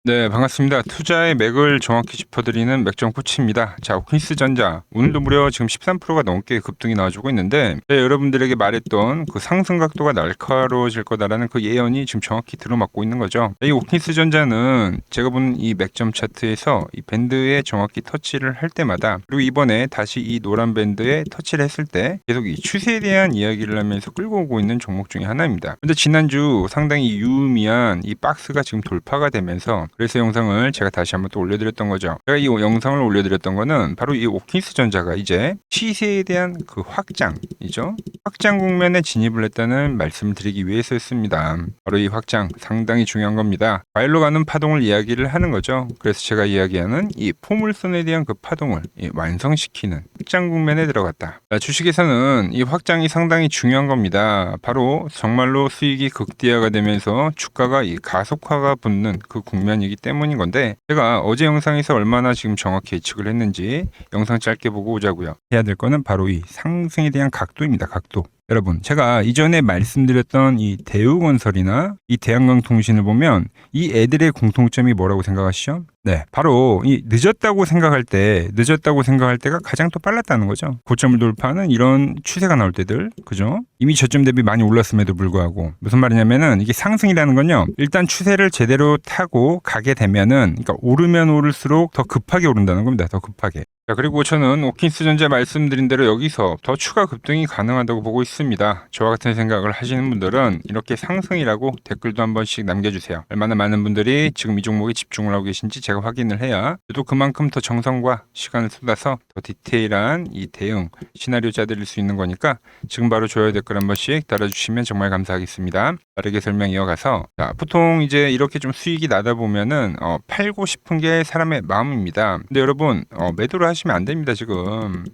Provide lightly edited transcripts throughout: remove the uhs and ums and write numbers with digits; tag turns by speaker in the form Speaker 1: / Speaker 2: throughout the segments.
Speaker 1: 네, 반갑습니다. 투자의 맥을 정확히 짚어드리는 맥정 코치입니다. 자, 퀸스전자 오늘도 무려 지금 13%가 넘게 급등이 나와주고 있는데 여러분들에게 말했던 그 상승 각도가 날카로워질 거다라는 그 예언이 지금 정확히 들어맞고 있는 거죠. 이 오킨스전자는 제가 본 이 맥점 차트에서 이 밴드에 정확히 터치를 할 때마다, 그리고 이번에 다시 이 노란 밴드에 터치를 했을 때 계속 이 추세에 대한 이야기를 하면서 끌고 오고 있는 종목 중에 하나입니다. 근데 지난주 상당히 유의미한 이 박스가 지금 돌파가 되면서, 그래서 영상을 제가 다시 한번 또 올려드렸던 거죠. 제가 이 영상을 올려드렸던 거는 바로 이 오킨스전자가 이제 시세에 대한 그 확장이죠. 확장 국면에 진입을 했다는 말씀을 드리기 위해서였습니다. 바로 이 확장 상당히 중요한 겁니다. 과열로 가는 파동을 이야기를 하는 거죠. 그래서 제가 이야기하는 이 포물선에 대한 그 파동을 완성시키는 확장 국면에 들어갔다. 주식에서는 이 확장이 상당히 중요한 겁니다. 바로 정말로 수익이 극대화가 되면서 주가가 이 가속화가 붙는 그 국면이기 때문인 건데, 제가 어제 영상에서 얼마나 지금 정확히 예측을 했는지 영상 짧게 보고 오자고요. 해야 될 거는 바로 이 상승에 대한 각도입니다. 각도. 여러분, 제가 이전에 말씀드렸던 이 대우건설이나 이 대한강통신을 보면 이 애들의 공통점이 뭐라고 생각하시죠? 네, 바로 이 늦었다고 생각할 때가 가장 또 빨랐다는 거죠. 고점을 돌파하는 이런 추세가 나올 때들, 그죠? 이미 저점 대비 많이 올랐음에도 불구하고, 무슨 말이냐면은 이게 상승이라는 건요, 일단 추세를 제대로 타고 가게 되면은, 그러니까 오르면 오를수록 더 급하게 오른다는 겁니다. 더 급하게. 자, 그리고 저는 오킨스전자 말씀드린 대로 여기서 더 추가 급등이 가능하다고 보고 있습니다. 저와 같은 생각을 하시는 분들은 이렇게 상승이라고 댓글도 한 번씩 남겨주세요. 얼마나 많은 분들이 지금 이 종목에 집중을 하고 계신지 제가 확인을 해야 또 그만큼 더 정성과 시간을 쏟아서 더 디테일한 이 대응 시나리오 짜드릴 수 있는 거니까 지금 바로 좋아요 댓글 한 번씩 달아주시면 정말 감사하겠습니다. 빠르게 설명 이어가서, 자, 보통 이제 이렇게 좀 수익이 나다 보면은 팔고 싶은 게 사람의 마음입니다. 근데 여러분, 매도를 하시면 안 됩니다. 지금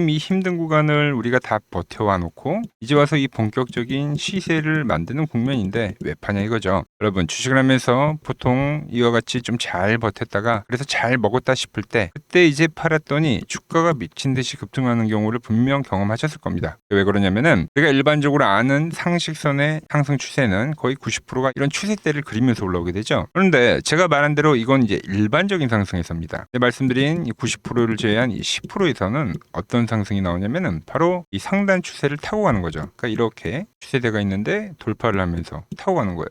Speaker 1: 이 힘든 구간을 우리가 다 버텨와 놓고 이제 와서 이 본격적인 시세를 만드는 국면인데 왜 파냐 이거죠. 여러분, 주식을 하면서 보통 이와 같이 좀 잘 버텼다가, 그래서 잘 먹었다 싶을 때 그때 이제 팔았더니 주가가 미친 듯이 급등하는 경우를 분명 경험하셨을 겁니다. 왜 그러냐면은 우리가 일반적으로 아는 상식선의 상승 추세는 거의 90%가 이런 추세대를 그리면서 올라오게 되죠. 그런데 제가 말한 대로 이건 이제 일반적인 상승에서입니다. 말씀드린 이 90%를 제외한 이 10%에서는 어떤 상승이 나오냐면은 바로 이 상단 추세를 타고 가는 거죠. 그러니까 이렇게 추세대가 있는데 돌파를 하면서 타고 가는 거예요.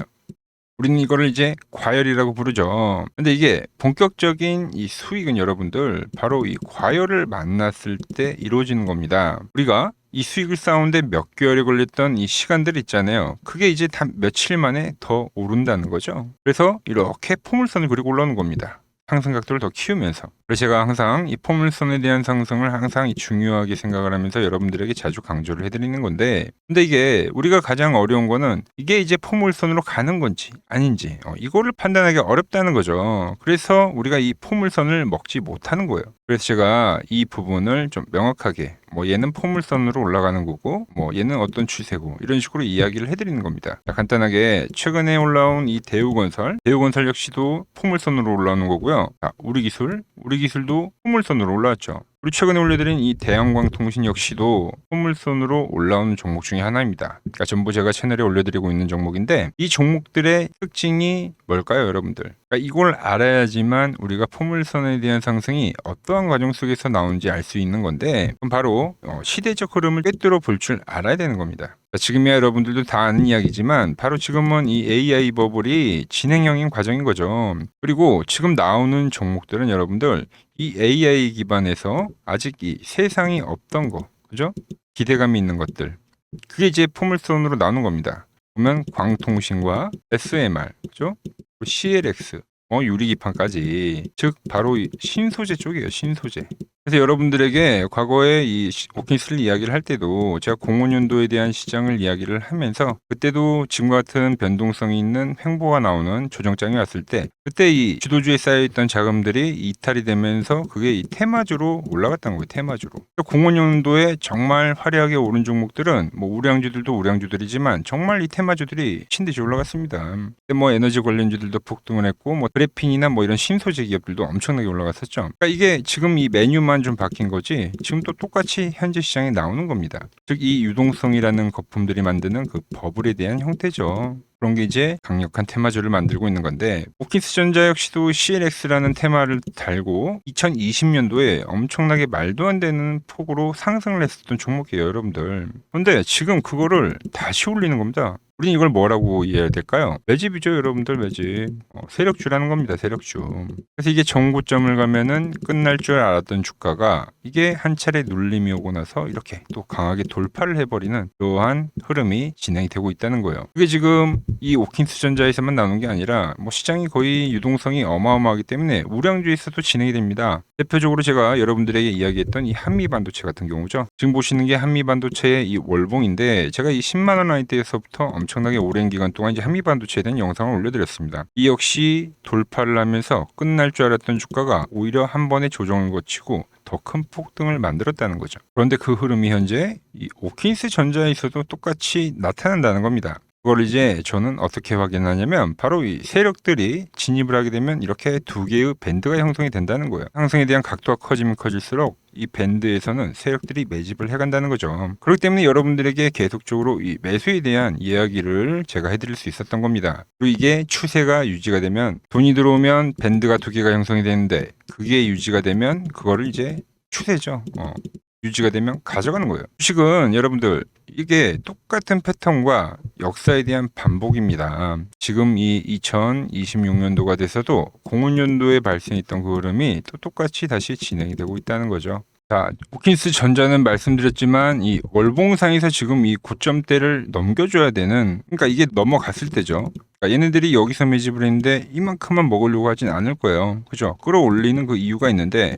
Speaker 1: 우리는 이거를 이제 과열이라고 부르죠. 근데 이게 본격적인 이 수익은 여러분들 바로 이 과열을 만났을 때 이루어지는 겁니다. 우리가 이 수익을 쌓는데 몇 개월이 걸렸던 이 시간들 있잖아요. 그게 이제 다 며칠 만에 더 오른다는 거죠. 그래서 이렇게 포물선을 그리고 올라오는 겁니다. 상승 각도를 더 키우면서. 그래서 제가 항상 이 포물선에 대한 상승을 항상 중요하게 생각을 하면서 여러분들에게 자주 강조를 해드리는 건데, 근데 이게 우리가 가장 어려운 거는 이게 이제 포물선으로 가는 건지 아닌지 이거를 판단하기 어렵다는 거죠. 그래서 우리가 이 포물선을 먹지 못하는 거예요. 그래서 제가 이 부분을 좀 명확하게, 얘는 포물선으로 올라가는 거고, 얘는 어떤 추세고, 이런 식으로 이야기를 해드리는 겁니다. 자, 간단하게 최근에 올라온 이 대우건설 역시도 포물선으로 올라오는 거고요. 자, 우리기술도 포물선으로 올라왔죠. 우리 최근에 올려드린 이 대한광통신 역시도 포물선으로 올라오는 종목 중에 하나입니다. 그러니까 전부 제가 채널에 올려드리고 있는 종목인데, 이 종목들의 특징이 뭘까요, 여러분들? 그러니까 이걸 알아야지만 우리가 포물선에 대한 상승이 어떠한 과정 속에서 나오는지 알 수 있는 건데, 그럼 바로 시대적 흐름을 꿰뚫어 볼 줄 알아야 되는 겁니다. 지금이야 여러분들도 다 아는 이야기지만 바로 지금은 이 AI 버블이 진행형인 과정인 거죠. 그리고 지금 나오는 종목들은 여러분들 이 AI 기반에서 아직 이 세상이 없던 거, 그죠? 기대감이 있는 것들, 그게 이제 포물선으로 나오는 겁니다. 보면 광통신과 SMR, 그죠? CLX, 유리기판까지, 즉 바로 이 신소재 쪽이에요. 신소재. 그래서 여러분들에게 과거에 이 오킨스를 이야기를 할 때도 제가 05년도에 대한 시장을 이야기를 하면서, 그때도 지금과 같은 변동성이 있는 횡보가 나오는 조정장이 왔을 때 그때 이 주도주에 쌓여있던 자금들이 이탈이 되면서 그게 이 테마주로 올라갔던 거예요. 테마주로. 05년도에 정말 화려하게 오른 종목들은 우량주들도 우량주들이지만 정말 이 테마주들이 신듯이 올라갔습니다. 근데 에너지 관련주들도 폭등을 했고, 그래핀이나 이런 신소재 기업들도 엄청나게 올라갔었죠. 그러니까 이게 지금 이 메뉴만 좀 바뀐 거지 지금 또 똑같이 현재 시장에 나오는 겁니다. 즉 이 유동성이라는 거품들이 만드는 그 버블에 대한 형태죠. 그런 게 이제 강력한 테마주를 만들고 있는 건데, 오킨스전자 역시도 CLX라는 테마를 달고 2020년도에 엄청나게 말도 안 되는 폭으로 상승을 했었던 종목이에요, 여러분들. 근데 지금 그거를 다시 올리는 겁니다. 우린 이걸 뭐라고 이해해야 될까요? 매집이죠, 여러분들. 매집. 세력주라는 겁니다, 세력주. 그래서 이게 정고점을 가면은 끝날 줄 알았던 주가가 이게 한 차례 눌림이 오고 나서 이렇게 또 강하게 돌파를 해버리는 그러한 흐름이 진행이 되고 있다는 거예요. 그게 지금 이 오킨스전자에서만 나오는 게 아니라 뭐 시장이 거의 유동성이 어마어마하기 때문에 우량주에서도 진행이 됩니다. 대표적으로 제가 여러분들에게 이야기했던 이 한미반도체 같은 경우죠. 지금 보시는 게 한미반도체의 이 월봉인데, 제가 이 10만 원 라인대에서부터 엄청나게 오랜 기간 동안 이제 한미반도체에 대한 영상을 올려드렸습니다. 이 역시 돌파를 하면서 끝날 줄 알았던 주가가 오히려 한 번의 조정을 거치고 더 큰 폭등을 만들었다는 거죠. 그런데 그 흐름이 현재 이 오킨스 전자에서도 똑같이 나타난다는 겁니다. 그걸 이제 저는 어떻게 확인하냐면, 바로 이 세력들이 진입을 하게 되면 이렇게 두 개의 밴드가 형성이 된다는 거예요. 상승에 대한 각도가 커지면 커질수록 이 밴드에서는 세력들이 매집을 해간다는 거죠. 그렇기 때문에 여러분들에게 계속적으로 이 매수에 대한 이야기를 제가 해드릴 수 있었던 겁니다. 그리고 이게 추세가 유지가 되면, 돈이 들어오면 밴드가 두 개가 형성이 되는데, 그게 유지가 되면 그거를 이제 추세죠. 유지가 되면 가져가는 거예요. 주식은 여러분들 이게 똑같은 패턴과 역사에 대한 반복입니다. 지금 이 2026년도가 돼서도 05년도에 발생했던 그 흐름이 또 똑같이 다시 진행이 되고 있다는 거죠. 자, 오킨스 전자는 말씀드렸지만 이 월봉상에서 지금 이 고점대를 넘겨줘야 되는, 그러니까 이게 넘어갔을 때죠. 그러니까 얘네들이 여기서 매집을 했는데 이만큼만 먹으려고 하진 않을 거예요. 그죠? 끌어올리는 그 이유가 있는데,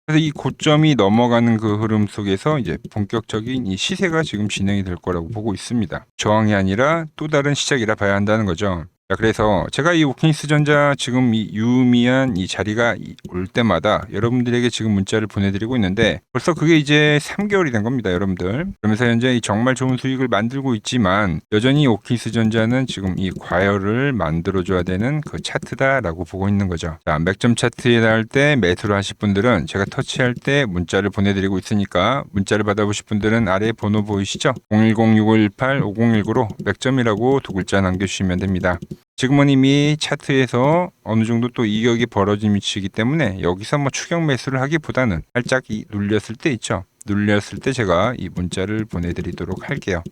Speaker 1: 그래서 이 고점이 넘어가는 그 흐름 속에서 이제 본격적인 이 시세가 지금 진행이 될 거라고 보고 있습니다. 저항이 아니라 또 다른 시작이라 봐야 한다는 거죠. 자, 그래서 제가 이 오킨스전자 지금 이 유의미한 이 자리가 올 때마다 여러분들에게 지금 문자를 보내드리고 있는데, 벌써 그게 이제 3개월이 된 겁니다, 여러분들. 그러면서 현재 이 정말 좋은 수익을 만들고 있지만, 여전히 오킨스전자는 지금 이 과열을 만들어줘야 되는 그 차트다라고 보고 있는 거죠. 자, 맥점 차트에 닿을 때 매수를 하실 분들은 제가 터치할 때 문자를 보내드리고 있으니까, 문자를 받아보실 분들은 아래 번호 보이시죠? 010-6518-5019로 맥점이라고 두 글자 남겨주시면 됩니다. 지금은 이미 차트에서 어느 정도 또 이격이 벌어진 위치이기 때문에 여기서 뭐 추격 매수를 하기보다는 살짝 이 눌렸을 때 있죠. 눌렸을 때 제가 이 문자를 보내드리도록 할게요.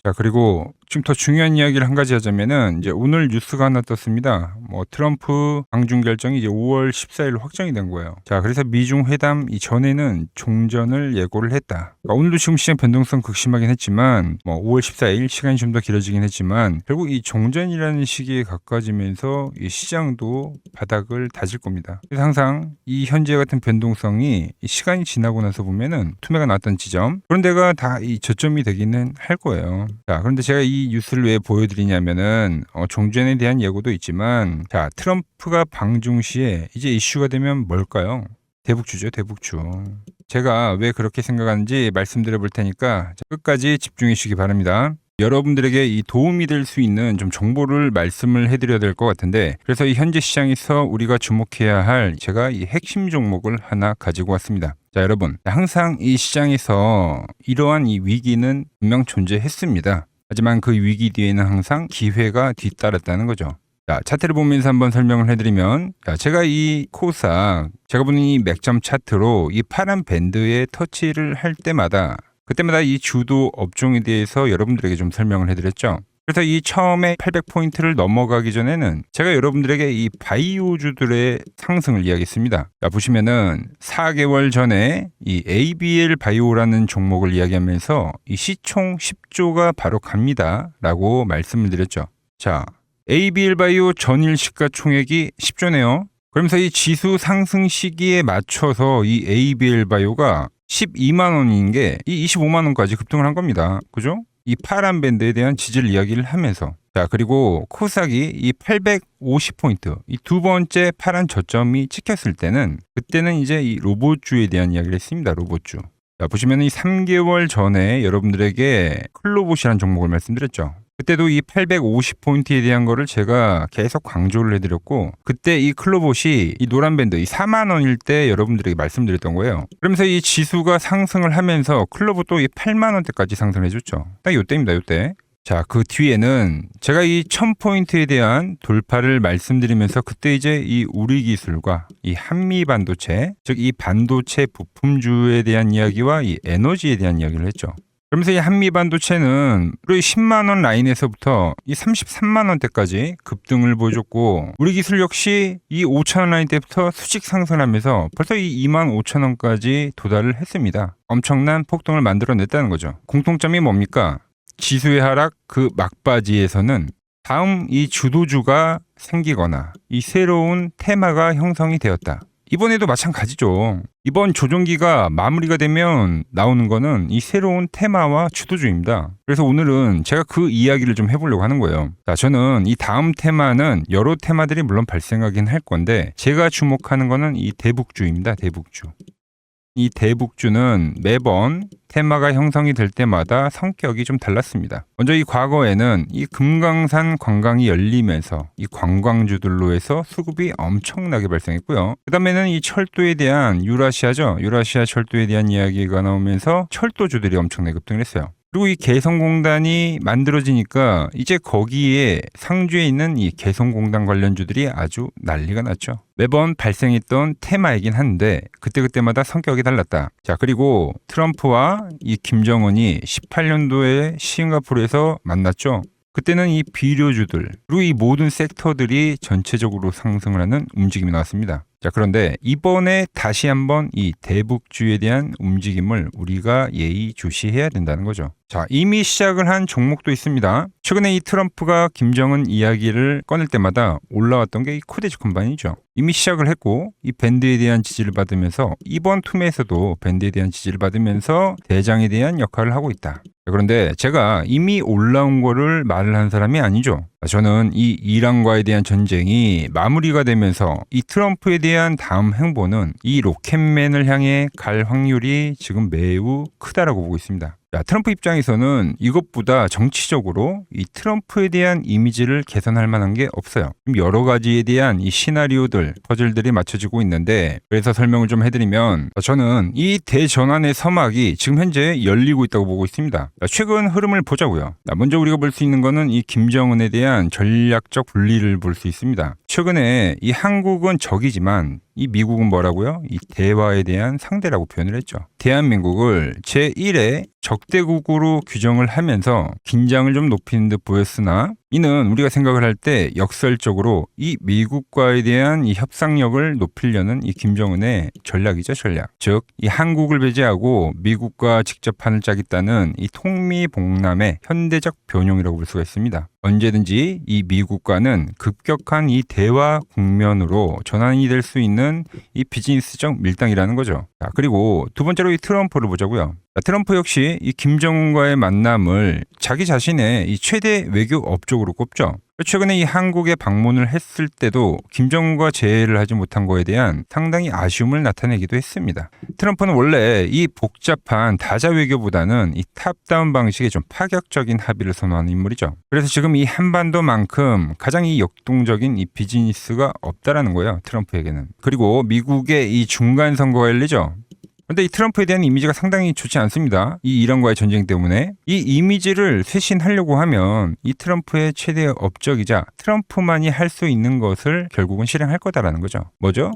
Speaker 1: 자, 그리고 지금 더 중요한 이야기를 한 가지 하자면은, 이제 오늘 뉴스가 하나 떴습니다. 뭐 트럼프 방중 결정이 이제 5월 14일 확정이 된 거예요. 자, 그래서 미중 회담 이전에는 종전을 예고를 했다. 그러니까 오늘도 지금 시장 변동성 극심하긴 했지만, 뭐 5월 14일 시간이 좀 더 길어지긴 했지만, 결국 이 종전이라는 시기에 가까워지면서 이 시장도 바닥을 다질 겁니다. 그래서 항상 이 현재 같은 변동성이 이 시간이 지나고 나서 보면은 투매가 나왔던 지점, 그런 데가 다 이 저점이 되기는 할 거예요. 자, 그런데 제가 이 뉴스를 왜 보여드리냐면은, 종전에 대한 예고도 있지만, 자, 트럼프가 방중 시에 이제 이슈가 되면 뭘까요? 대북주죠, 대북주. 제가 왜 그렇게 생각하는지 말씀드려 볼 테니까 끝까지 집중해 주시기 바랍니다. 여러분들에게 이 도움이 될 수 있는 좀 정보를 말씀을 해드려야 될 것 같은데, 그래서 이 현재 시장에서 우리가 주목해야 할 제가 이 핵심 종목을 하나 가지고 왔습니다. 자, 여러분, 항상 이 시장에서 이러한 이 위기는 분명 존재했습니다. 하지만 그 위기 뒤에는 항상 기회가 뒤따랐다는 거죠. 자, 차트를 보면서 한번 설명을 해드리면, 자, 제가 이 코스닥, 제가 보는 이 맥점 차트로 이 파란 밴드에 터치를 할 때마다, 그때마다 이 주도 업종에 대해서 여러분들에게 좀 설명을 해드렸죠. 그래서 이 처음에 800포인트를 넘어가기 전에는 제가 여러분들에게 이 바이오주들의 상승을 이야기했습니다. 자, 보시면은 4개월 전에 이 ABL 바이오라는 종목을 이야기하면서 이 시총 10조가 바로 갑니다 라고 말씀을 드렸죠. 자, ABL 바이오 전일 시가총액이 10조네요. 그러면서 이 지수 상승 시기에 맞춰서 이 ABL 바이오가 12만 원인 게 이 25만 원까지 급등을 한 겁니다. 그죠? 이 파란 밴드에 대한 지지를 이야기를 하면서, 자, 그리고 코스닥이 이 850포인트, 이 두 번째 파란 저점이 찍혔을 때는, 그때는 이제 이 로봇주에 대한 이야기를 했습니다. 로봇주. 자, 보시면 이 3개월 전에 여러분들에게 클로봇이라는 종목을 말씀드렸죠. 그때도 이 850포인트에 대한 거를 제가 계속 강조를 해드렸고, 그때 이 클로봇이 이 노란 밴드 이 4만 원일 때 여러분들에게 말씀드렸던 거예요. 그러면서 이 지수가 상승을 하면서 클로봇도 이 8만 원대까지 상승해줬죠. 딱 요때입니다, 요때. 자, 그 뒤에는 제가 이 1000포인트에 대한 돌파를 말씀드리면서 그때 이제 이 우리 기술과 이 한미 반도체, 즉 이 반도체 부품주에 대한 이야기와 이 에너지에 대한 이야기를 했죠. 그러면서 이 한미 반도체는 우리 10만 원 라인에서부터 이 33만 원대까지 급등을 보여줬고, 우리 기술 역시 이 5천 원 라인대부터 수직 상승하면서 벌써 이 2만 5천 원까지 도달을 했습니다. 엄청난 폭등을 만들어냈다는 거죠. 공통점이 뭡니까? 지수의 하락 그 막바지에서는 다음 이 주도주가 생기거나 이 새로운 테마가 형성이 되었다. 이번에도 마찬가지죠. 이번 조정기가 마무리가 되면 나오는 거는 이 새로운 테마와 주도주입니다. 그래서 오늘은 제가 그 이야기를 좀 해보려고 하는 거예요. 자, 저는 이 다음 테마는 여러 테마들이 물론 발생하긴 할 건데 제가 주목하는 거는 이 대북주입니다. 대북주. 이 대북주는 매번 테마가 형성이 될 때마다 성격이 좀 달랐습니다. 먼저 이 과거에는 이 금강산 관광이 열리면서 이 관광주들로 해서 수급이 엄청나게 발생했고요. 그 다음에는 이 철도에 대한 유라시아죠. 유라시아 철도에 대한 이야기가 나오면서 철도주들이 엄청나게 급등을 했어요. 그리고 이 개성공단이 만들어지니까 이제 거기에 상주에 있는 이 개성공단 관련주들이 아주 난리가 났죠. 매번 발생했던 테마이긴 한데 그때그때마다 성격이 달랐다. 자, 그리고 트럼프와 이 김정은이 18년도에 싱가포르에서 만났죠. 그때는 이 비료주들 그리고 이 모든 섹터들이 전체적으로 상승을 하는 움직임이 나왔습니다. 자, 그런데 이번에 다시 한번 이 대북주에 대한 움직임을 우리가 예의주시해야 된다는 거죠. 자, 이미 시작을 한 종목도 있습니다. 최근에 이 트럼프가 김정은 이야기를 꺼낼 때마다 올라왔던 게 이 코데지 컴바인이죠. 이미 시작을 했고 이 밴드에 대한 지지를 받으면서 이번 투매에서도 밴드에 대한 지지를 받으면서 대장에 대한 역할을 하고 있다. 그런데 제가 이미 올라온 거를 말을 한 사람이 아니죠. 저는 이 이란과에 대한 전쟁이 마무리가 되면서 이 트럼프에 대한 다음 행보는 이 로켓맨을 향해 갈 확률이 지금 매우 크다라고 보고 있습니다. 자, 트럼프 입장에서는 이것보다 정치적으로 이 트럼프에 대한 이미지를 개선할 만한 게 없어요. 여러 가지에 대한 이 시나리오들, 퍼즐들이 맞춰지고 있는데, 그래서 설명을 좀 해드리면 저는 이 대전환의 서막이 지금 현재 열리고 있다고 보고 있습니다. 최근 흐름을 보자고요. 먼저 우리가 볼 수 있는 거는 이 김정은에 대한 전략적 분리를 볼 수 있습니다. 최근에 이 한국은 적이지만 이 미국은 뭐라고요? 이 대화에 대한 상대라고 표현을 했죠. 대한민국을 제1의 적대국으로 규정을 하면서 긴장을 좀 높이는 듯 보였으나 이는 우리가 생각을 할 때 역설적으로 이 미국과에 대한 이 협상력을 높이려는 이 김정은의 전략이죠, 전략. 즉, 이 한국을 배제하고 미국과 직접 판을 짜겠다는 이 통미봉남의 현대적 변형이라고 볼 수가 있습니다. 언제든지 이 미국과는 급격한 이 대화 국면으로 전환이 될 수 있는 이 비즈니스적 밀당이라는 거죠. 자, 그리고 두 번째로 이 트럼프를 보자고요. 트럼프 역시 이 김정은과의 만남을 자기 자신의 이 최대 외교 업적으로 꼽죠. 최근에 이 한국에 방문을 했을 때도 김정은과 재회를 하지 못한 거에 대한 상당히 아쉬움을 나타내기도 했습니다. 트럼프는 원래 이 복잡한 다자 외교보다는 이 탑다운 방식의 좀 파격적인 합의를 선호하는 인물이죠. 그래서 지금 이 한반도만큼 가장 이 역동적인 이 비즈니스가 없다라는 거예요, 트럼프에게는. 그리고 미국의 이 중간 선거가 열리죠. 근데 이 트럼프에 대한 이미지가 상당히 좋지 않습니다. 이 이란과의 전쟁 때문에. 이 이미지를 쇄신하려고 하면 이 트럼프의 최대 업적이자 트럼프만이 할 수 있는 것을 결국은 실행할 거다라는 거죠. 뭐죠?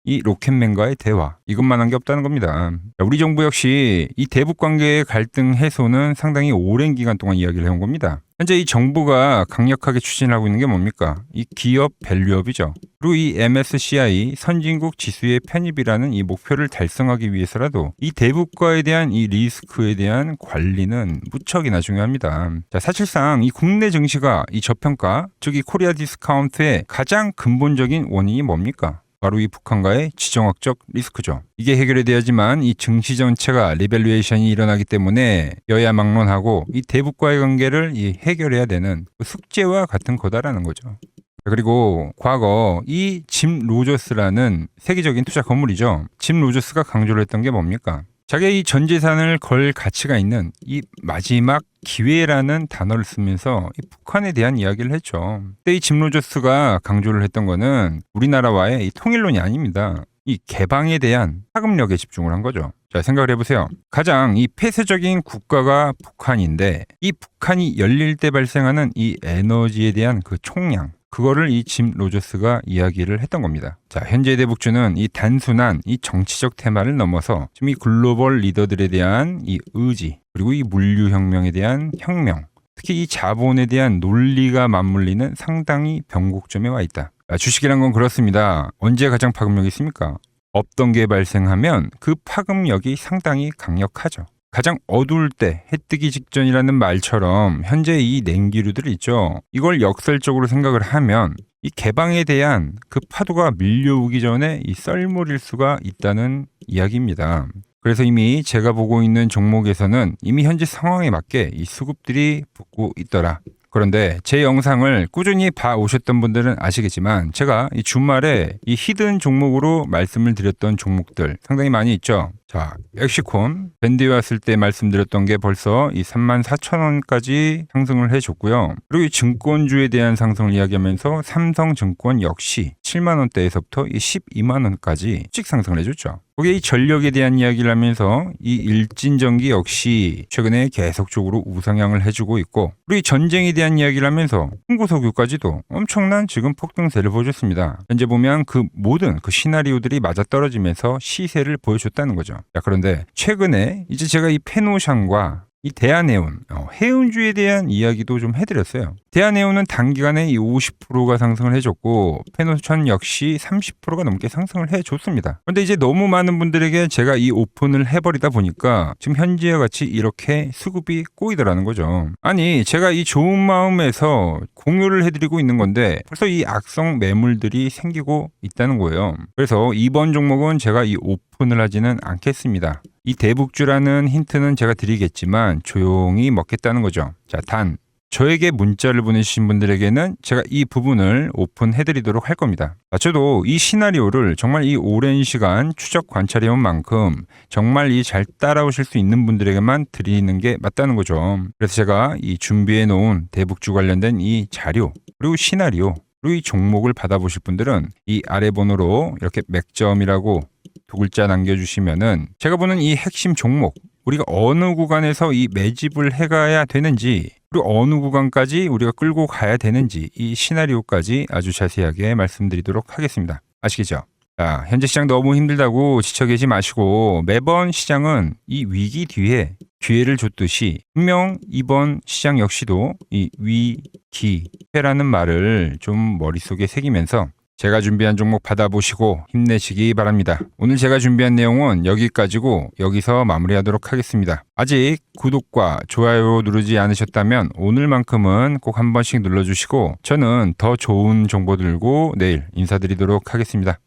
Speaker 1: 이 로켓맨과의 대화. 이것만 한 게 없다는 겁니다. 우리 정부 역시 이 대북 관계의 갈등 해소는 상당히 오랜 기간 동안 이야기를 해온 겁니다. 현재 이 정부가 강력하게 추진하고 있는 게 뭡니까? 이 기업 밸류업이죠. 그리고 이 MSCI 선진국 지수의 편입이라는 이 목표를 달성하기 위해서라도 이 대북과에 대한 이 리스크에 대한 관리는 무척이나 중요합니다. 자, 사실상 이 국내 증시가 이 저평가, 즉 이 코리아 디스카운트의 가장 근본적인 원인이 뭡니까? 바로 이 북한과의 지정학적 리스크죠. 이게 해결이 돼야지만 이 증시 전체가 리밸류에이션이 일어나기 때문에 여야 막론하고 이 대북과의 관계를 이 해결해야 되는 숙제와 같은 거다라는 거죠. 그리고 과거 이 짐 로저스라는 세계적인 투자 건물이죠. 짐 로저스가 강조를 했던 게 뭡니까? 자기의 이 전 재산을 걸 가치가 있는 이 마지막 기회라는 단어를 쓰면서 이 북한에 대한 이야기를 했죠. 그때 이 짐 로저스가 강조를 했던 거는 우리나라와의 이 통일론이 아닙니다. 이 개방에 대한 파급력에 집중을 한 거죠. 자, 생각을 해보세요. 가장 이 폐쇄적인 국가가 북한인데 이 북한이 열릴 때 발생하는 이 에너지에 대한 그 총량, 그거를 이 짐 로저스가 이야기를 했던 겁니다. 자, 현재 대북주는 이 단순한 이 정치적 테마를 넘어서 지금 이 글로벌 리더들에 대한 이 의지, 그리고 이 물류혁명에 대한 혁명, 특히 이 자본에 대한 논리가 맞물리는 상당히 변곡점에 와 있다. 주식이란 건 그렇습니다. 언제 가장 파급력이 있습니까? 없던 게 발생하면 그 파급력이 상당히 강력하죠. 가장 어두울 때, 해 뜨기 직전이라는 말처럼 현재 이 냉기류들 있죠. 이걸 역설적으로 생각을 하면 이 개방에 대한 그 파도가 밀려오기 전에 이 썰물일 수가 있다는 이야기입니다. 그래서 이미 제가 보고 있는 종목에서는 이미 현재 상황에 맞게 이 수급들이 붙고 있더라. 그런데 제 영상을 꾸준히 봐오셨던 분들은 아시겠지만 제가 이 주말에 이 히든 종목으로 말씀을 드렸던 종목들 상당히 많이 있죠. 자, 엑시콘 밴드에 왔을 때 말씀드렸던 게 벌써 이 34,000원까지 상승을 해줬고요. 그리고 이 증권주에 대한 상승을 이야기하면서 삼성증권 역시 7만원대에서부터 이 12만원까지 씩 상승을 해줬죠. 거기에 이 전력에 대한 이야기를 하면서 이 일진전기 역시 최근에 계속적으로 우상향을 해주고 있고, 그리고 이 전쟁에 대한 이야기를 하면서 홍보석유까지도 엄청난 지금 폭등세를 보여줬습니다. 현재 보면 그 모든 그 시나리오들이 맞아떨어지면서 시세를 보여줬다는 거죠. 자, 그런데 최근에 이제 제가 이 페노샹과 이 대한해운, 해운주에 대한 이야기도 좀 해드렸어요. 대한해운은 단기간에 이 50%가 상승을 해줬고 페노션 역시 30%가 넘게 상승을 해줬습니다. 그런데 이제 너무 많은 분들에게 제가 이 오픈을 해버리다 보니까 지금 현재와 같이 이렇게 수급이 꼬이더라는 거죠. 아니, 제가 이 좋은 마음에서 공유를 해드리고 있는 건데 벌써 이 악성 매물들이 생기고 있다는 거예요. 그래서 이번 종목은 제가 이 오픈을 하지는 않겠습니다. 이 대북주라는 힌트는 제가 드리겠지만 조용히 먹겠다는 거죠. 자, 단 저에게 문자를 보내주신 분들에게는 제가 이 부분을 오픈해드리도록 할 겁니다. 저도 이 시나리오를 정말 이 오랜 시간 추적 관찰해온 만큼 정말 이 잘 따라오실 수 있는 분들에게만 드리는 게 맞다는 거죠. 그래서 제가 이 준비해 놓은 대북주 관련된 이 자료, 그리고 시나리오, 그리고 이 종목을 받아보실 분들은 이 아래 번호로 이렇게 맥점이라고 두 글자 남겨주시면은 제가 보는 이 핵심 종목, 우리가 어느 구간에서 이 매집을 해가야 되는지, 그리고 어느 구간까지 우리가 끌고 가야 되는지 이 시나리오까지 아주 자세하게 말씀드리도록 하겠습니다. 아시겠죠? 자, 현재 시장 너무 힘들다고 지쳐 계시 마시고 매번 시장은 이 위기 뒤에 기회를 줬듯이 분명 이번 시장 역시도 이 위기회라는 말을 좀 머릿속에 새기면서 제가 준비한 종목 받아보시고 힘내시기 바랍니다. 오늘 제가 준비한 내용은 여기까지고 여기서 마무리하도록 하겠습니다. 아직 구독과 좋아요 누르지 않으셨다면 오늘만큼은 꼭 한 번씩 눌러주시고 저는 더 좋은 정보 들고 내일 인사드리도록 하겠습니다.